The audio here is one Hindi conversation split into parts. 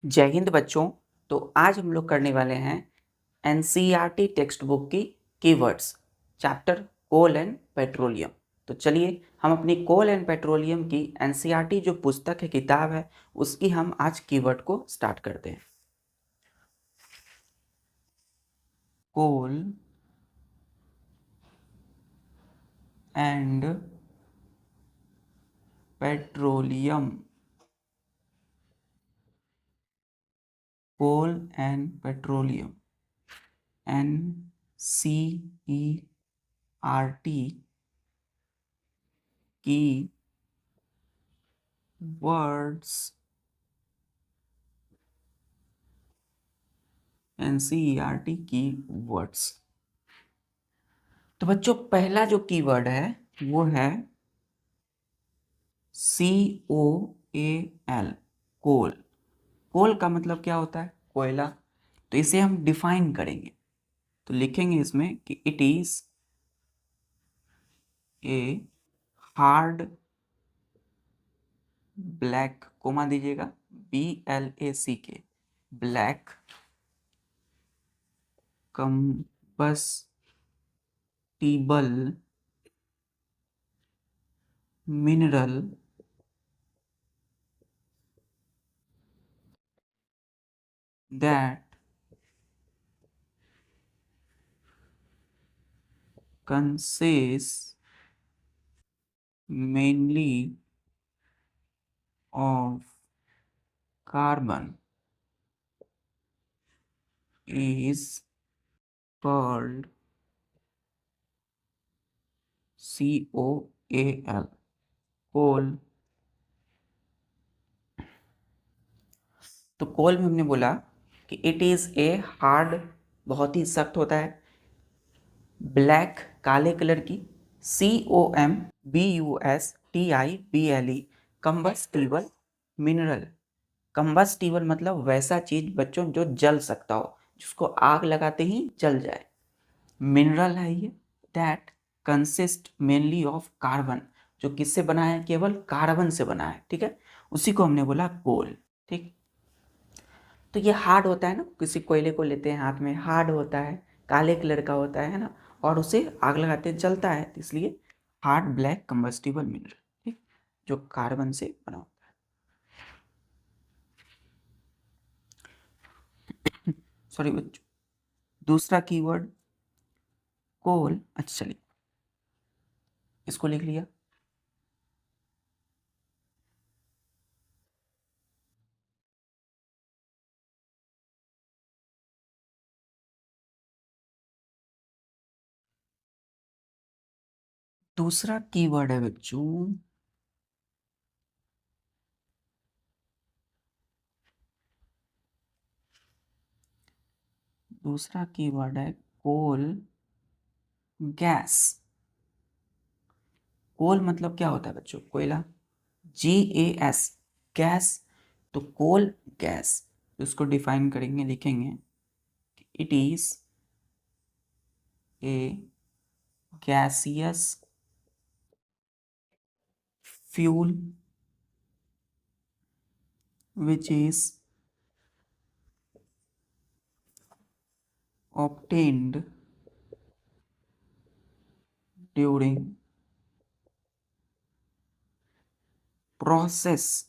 जय हिंद बच्चों। तो आज हम लोग करने वाले हैं एनसीईआरटी टेक्स्ट बुक की keywords chapter coal and petroleum. तो चलिए हम अपनी कोल एंड पेट्रोलियम की एनसीईआरटी जो पुस्तक है, किताब है, उसकी हम आज कीवर्ड को स्टार्ट करते हैं। Coal and petroleum. Coal and petroleum, NCERT की वर्ड्स, एनसीईआरटी की वर्ड्स। तो बच्चों पहला जो कीवर्ड है वो है COAL, कोल। कोल का मतलब क्या होता है? कोयला। तो इसे हम डिफाइन करेंगे, तो लिखेंगे इसमें कि it is a hard black, comma दीजिएगा, BLACK, black combustible mineral that consists mainly of carbon is called COAL, coal. तो कोल में हमने बोला कि इट इज ए हार्ड, बहुत ही सख्त होता है, ब्लैक काले कलर की, COMBUSTIBLE कंबस्टिबल मिनरल। कंबस्टिबल मतलब वैसा चीज बच्चों जो जल सकता हो, जिसको आग लगाते ही जल जाए। मिनरल है ये, that consist mainly of carbon, जो किससे बना है? केवल कार्बन से बना है। ठीक है, उसी को हमने बोला कोल। ठीक, तो ये हार्ड होता है ना, किसी कोयले को लेते हैं हाथ में, हार्ड होता है, काले कलर का होता है ना, और उसे आग लगाते हैं जलता है, तो इसलिए हार्ड ब्लैक कंबस्टिबल मिनरल। ठीक, जो कार्बन से बना होता है। सॉरी बच्चों, दूसरा कीवर्ड कोल। अच्छा चलिए इसको लिख लिया। दूसरा कीवर्ड है बच्चों दूसरा कीवर्ड है कोल गैस। कोल मतलब क्या होता है बच्चों? कोयला, GAS, गैस। तो कोल गैस, इसको डिफाइन करेंगे, लिखेंगे it is A gaseous fuel which is obtained during process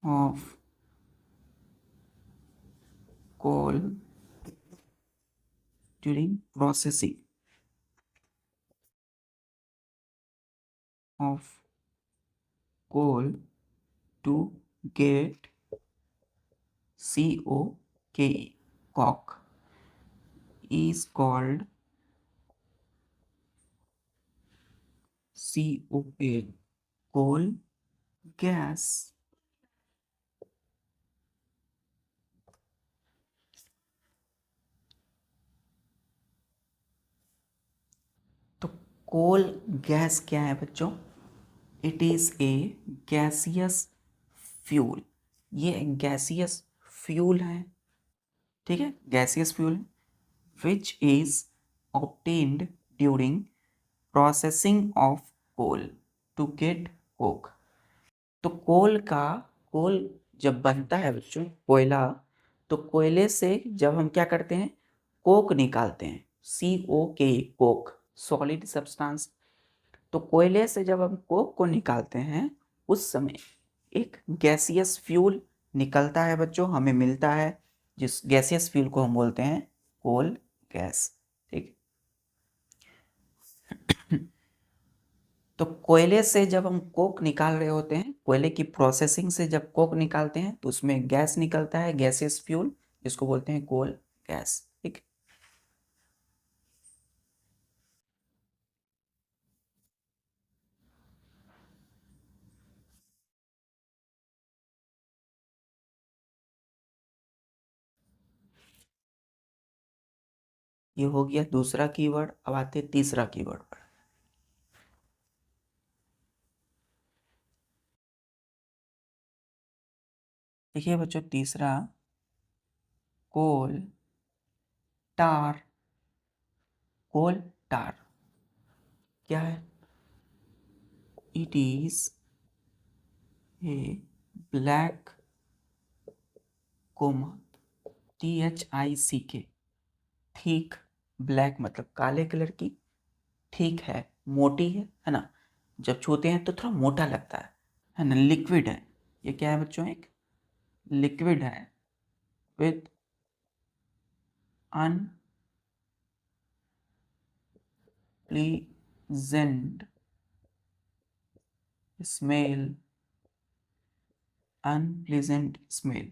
of coal, during processing of coal to get COKE, coke, is called COA, coal gas। तो कोल गैस क्या है बच्चों? It is A gaseous fuel. ये गैसियस फ्यूल है, ठीक है, गैसियस फ्यूल है, which is obtained during processing of coal to get coke। तो कोल का कोल जब बनता है बच्चों, कोयला, तो कोयले से जब हम क्या करते हैं, कोक निकालते हैं, COK, कोक, सॉलिड सब्सटेंस। तो कोयले से जब हम कोक को निकालते हैं, उस समय एक गैसियस फ्यूल निकलता है बच्चों, हमें मिलता है, जिस गैसियस फ्यूल को हम बोलते हैं कोल गैस। ठीक। तो कोयले से जब हम कोक निकाल रहे होते हैं, कोयले की प्रोसेसिंग से जब कोक निकालते हैं, तो उसमें गैस निकलता है, गैसियस फ्यूल, जिसको बोलते हैं कोल गैस। ठीक। ये हो गया दूसरा कीवर्ड। अब आते हैं तीसरा कीवर्ड पर। देखिए बच्चों, तीसरा कोल टार। कोल टार क्या है? It is a black comma, THICK, thick, black मतलब काले कलर की, ठीक है, मोटी है ना, जब छूते हैं तो थोड़ा मोटा लगता है ना, लिक्विड है। ये क्या है बच्चों? एक लिक्विड है with unpleasant smell, unpleasant smell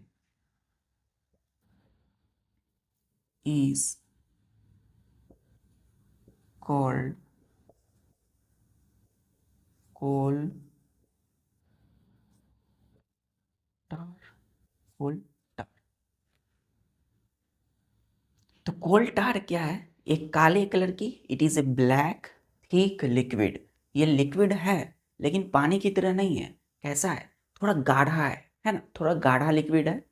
is called coal tar, coal tar। तो कोल टार क्या है? एक काले कलर की, it is a black thick liquid. ये लिक्विड है लेकिन पानी की तरह नहीं है। कैसा है? थोड़ा गाढ़ा है ना, थोड़ा गाढ़ा लिक्विड है,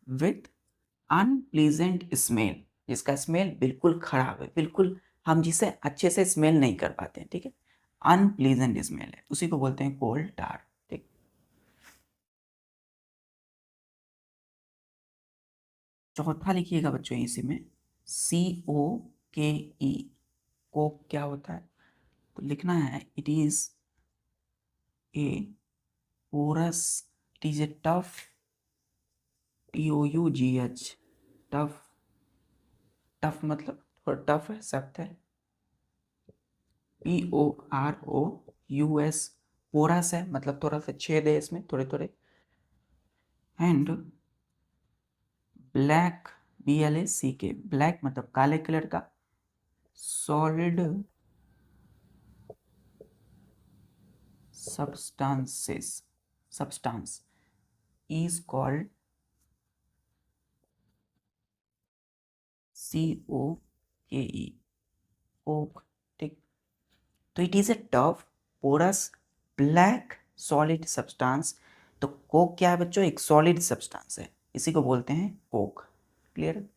विथ अनप्लीजेंट स्मेल, जिसका स्मेल बिल्कुल खराब है, बिल्कुल हम जिसे अच्छे से स्मेल नहीं कर पाते हैं। ठीक है, अनप्लीजेंट स्मेल है, उसी को बोलते हैं कोल टार। ठीक। चौथा लिखिएगा बच्चों इसी में, COKE, कोक क्या होता है? तो लिखना है, it is A porous, it is a tough, TOUGH, tough, tough मतलब थोड़ा टफ है, सख्त है, POROUS, पोरस है मतलब थोड़ा सा छेद है इसमें, थोड़े थोड़े, एंड ब्लैक, BLACK, ब्लैक मतलब काले कलर का, solid substances, substance is called COKE, coke. ठीक। तो it is a tough, porous, black solid substance. तो कोक क्या है बच्चों? एक सॉलिड सब्सटेंस है, इसी को बोलते हैं कोक। क्लियर?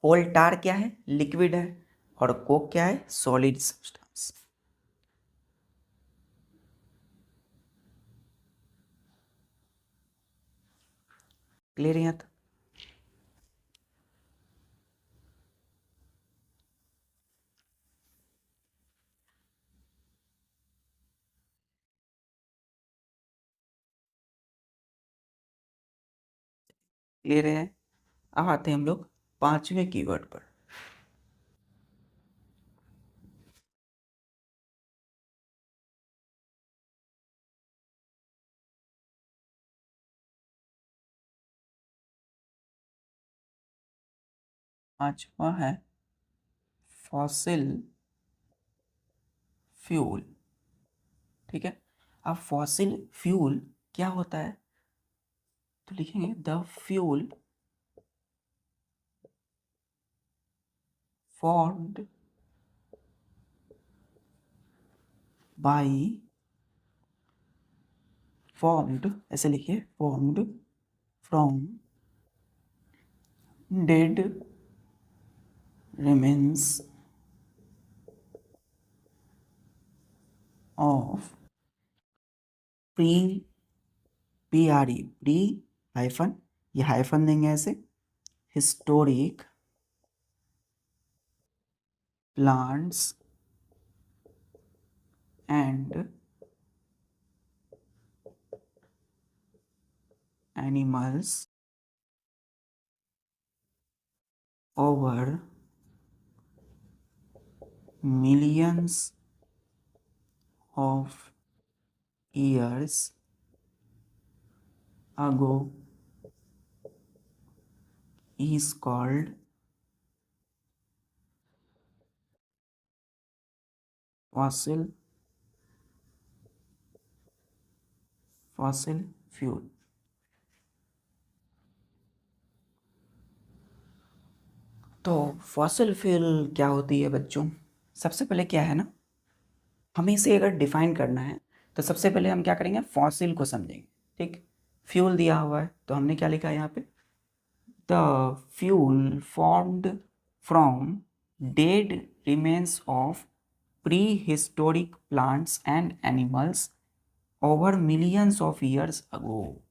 कोल टार क्या है? लिक्विड है, और कोक क्या है? Solid substance. क्लियर यहाँ तक? क्लियर है? अब आते हैं हम लोग पांचवें कीवर्ड पर। पांचवा है फॉसिल फ्यूल। ठीक है। अब फॉसिल फ्यूल क्या होता है? तो लिखेंगे the fuel formed by, formed ऐसे लिखिए, formed from dead remains of PRE, pre hyphen, ये हाइफन देंगे ऐसे, historic plants and animals over millions of years ago is called fossil fuel। तो फॉसिल फ्यूल क्या होती है बच्चों? सबसे पहले क्या है ना, हमें इसे अगर डिफाइन करना है तो सबसे पहले हम क्या करेंगे, फॉसिल को समझेंगे। ठीक, फ्यूल दिया हुआ है तो हमने क्या लिखा है यहाँ पे, the fuel formed from dead remains of pre historic plants and animals over millions of years ago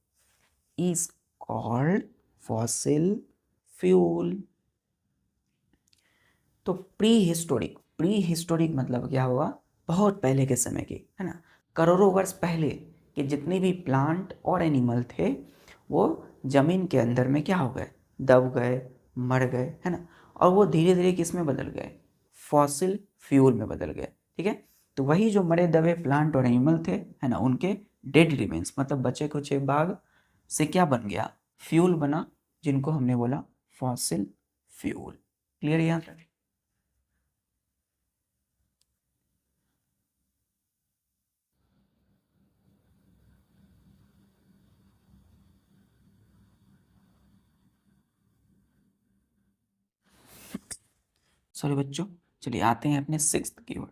is called fossil fuel. तो प्री हिस्टोरिक मतलब क्या हुआ, बहुत पहले के समय की, है ना, करोड़ों वर्ष पहले के जितने भी प्लांट और एनिमल थे वो जमीन के अंदर में क्या हो गए, दब गए, मर गए, है ना, और वो धीरे धीरे किस में बदल गए, फॉसिल फ्यूल में बदल गए। ठीक है, तो वही जो मरे दबे प्लांट और एनिमल थे, है ना, उनके डेड रिमेन्स मतलब बचे कुचे भाग से क्या बन गया, फ्यूल बना, जिनको हमने बोला फॉसिल फ्यूल। क्लियर यहाँ तक? सॉरी बच्चों, चलिए आते हैं अपने सिक्स्थ कीवर्ड।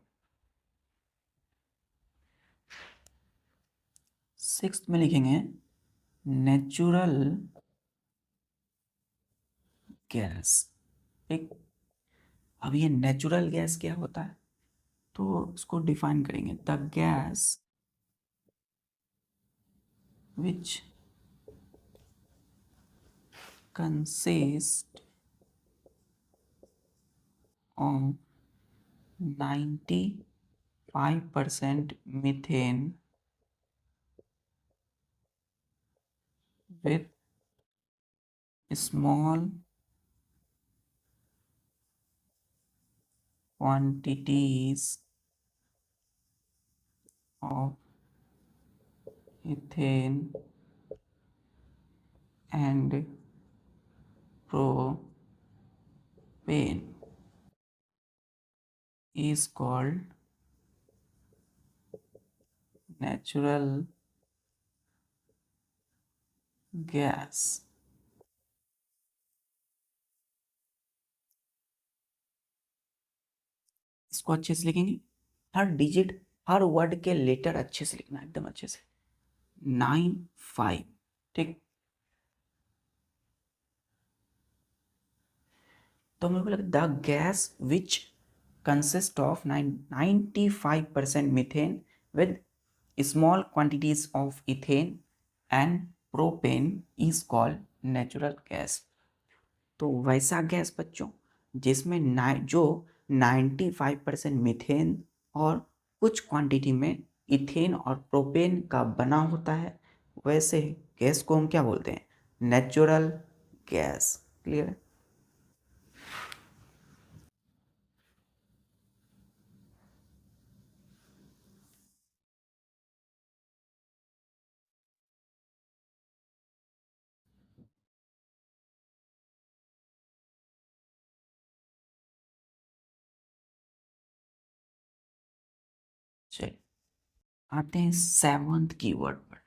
सिक्स्थ में लिखेंगे नेचुरल गैस। ठीक, अब ये नेचुरल गैस क्या होता है तो इसको डिफाइन करेंगे, the gas which consist of 95% methane with small quantities of ethane and propane is called natural gas। इसको अच्छे से लिखेंगे, हर डिजिट हर वर्ड के लेटर अच्छे से लिखना, एकदम अच्छे से। 95, ठीक, तो मेरे को लगा the gas which consist of 95% methane with small quantities of ethane and propane is called natural gas. तो वैसा गैस बच्चों जिसमें जो 95% मीथेन और कुछ क्वांटिटी में इथेन और प्रोपेन का बना होता है, वैसे गैस को हम क्या बोलते हैं, नेचुरल गैस। क्लियर है? चलिए आते हैं सेवंथ कीवर्ड पर।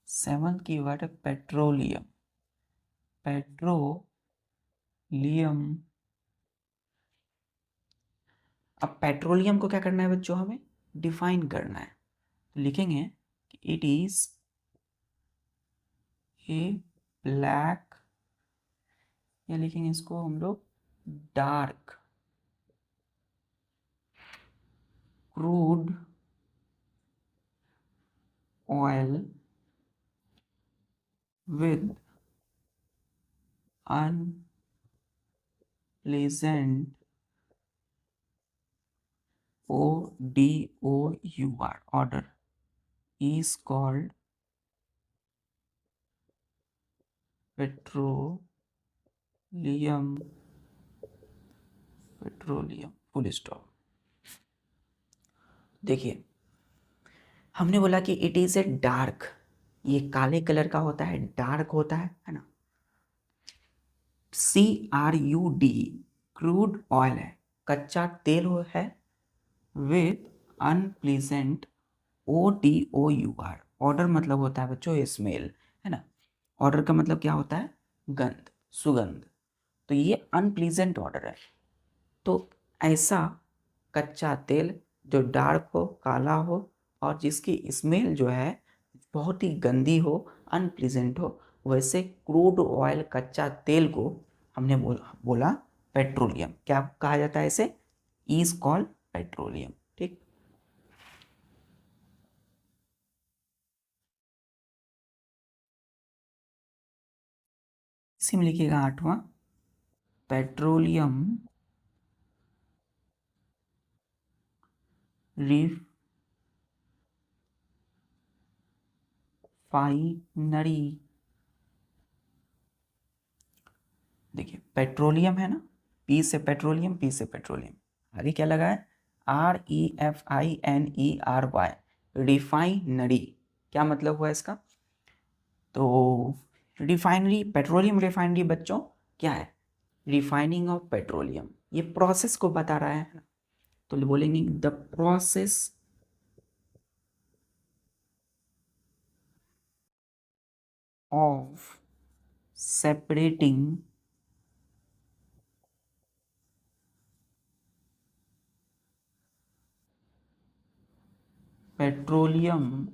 सेवंथ कीवर्ड है पेट्रोलियम। पेट्रोलियम, अब पेट्रोलियम को क्या करना है बच्चों, हमें डिफाइन करना है। तो लिखेंगे कि इट इज ए ब्लैक, या लिखेंगे इसको हम लोग dark crude oil with unpleasant odor is called petroleum full stop। देखिए, हमने बोला कि इट इज ए डार्क, ये काले कलर का होता है, डार्क होता है ना। CRUD क्रूड ऑयल है, कच्चा तेल है। विथ अनप्लीजेंट ODOUR, ऑर्डर मतलब होता है बच्चों स्मेल, है ना। ऑर्डर का मतलब क्या होता है? गंध, सुगंध। तो ये अनप्लीजेंट ऑर्डर है। तो ऐसा कच्चा तेल जो डार्क हो, काला हो और जिसकी स्मेल जो है बहुत ही गंदी हो, अनप्लीजेंट हो, वैसे क्रूड ऑयल कच्चा तेल को हमने बोला पेट्रोलियम। क्या कहा जाता है इसे? Is called petroleum. ठीक, इसी में लिखिएगा 8वां, पेट्रोलियम रिफाइनरी। देखिए, पेट्रोलियम है ना, पी से पेट्रोलियम, पी से पेट्रोलियम, आगे क्या लगा है? REFINERY, refinery. क्या मतलब हुआ इसका? तो रिफाइनरी, पेट्रोलियम रिफाइनरी बच्चों क्या है? रिफाइनिंग ऑफ पेट्रोलियम, ये प्रोसेस को बता रहा है ना। तो बोलेंगे the process of separating petroleum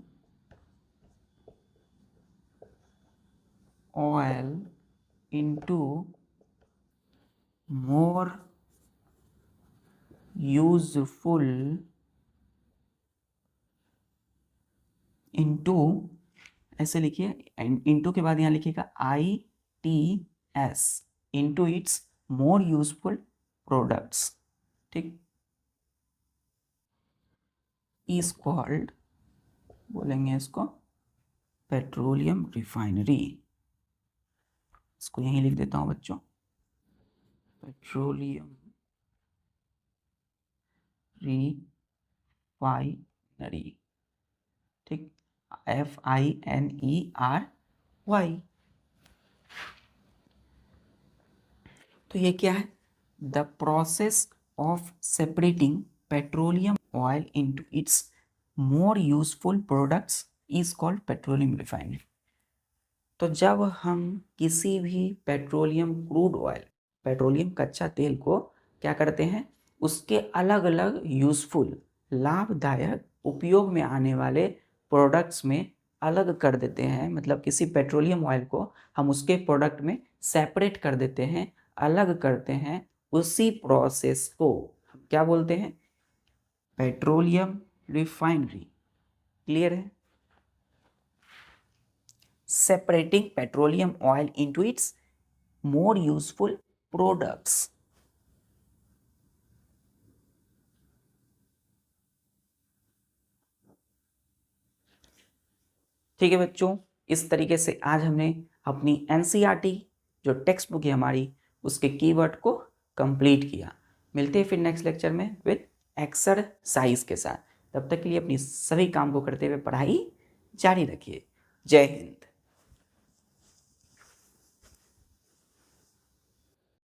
oil into more useful into, ऐसे लिखिए, इंटू के बाद यहाँ लिखिएगा ITS, into it's more useful products. ठीक, इज कॉल्ड, बोलेंगे इसको पेट्रोलियम रिफाइनरी। इसको यहीं लिख देता हूँ बच्चों, पेट्रोलियम रिफाइनरी। ठीक, FINERY। तो ये क्या है? The process of separating petroleum oil into it's more useful products is called petroleum refinery. तो जब हम किसी भी पेट्रोलियम क्रूड ऑयल, पेट्रोलियम कच्चा तेल को क्या करते हैं? उसके अलग अलग यूजफुल, लाभदायक, उपयोग में आने वाले प्रोडक्ट्स में अलग कर देते हैं। मतलब किसी पेट्रोलियम ऑयल को हम उसके प्रोडक्ट में सेपरेट कर देते हैं, अलग करते हैं। उसी प्रोसेस को हम क्या बोलते हैं? Petroleum refinery. क्लियर है? Separating petroleum oil into it's more useful products. ठीक है बच्चों, इस तरीके से आज हमने अपनी NCERT जो टेक्स्ट बुक है हमारी, उसके कीवर्ड को कंप्लीट किया। मिलते हैं फिर नेक्स्ट लेक्चर में विद एक्सरसाइज के साथ। तब तक के लिए अपनी सभी काम को करते हुए पढ़ाई जारी रखिए। जय हिंद।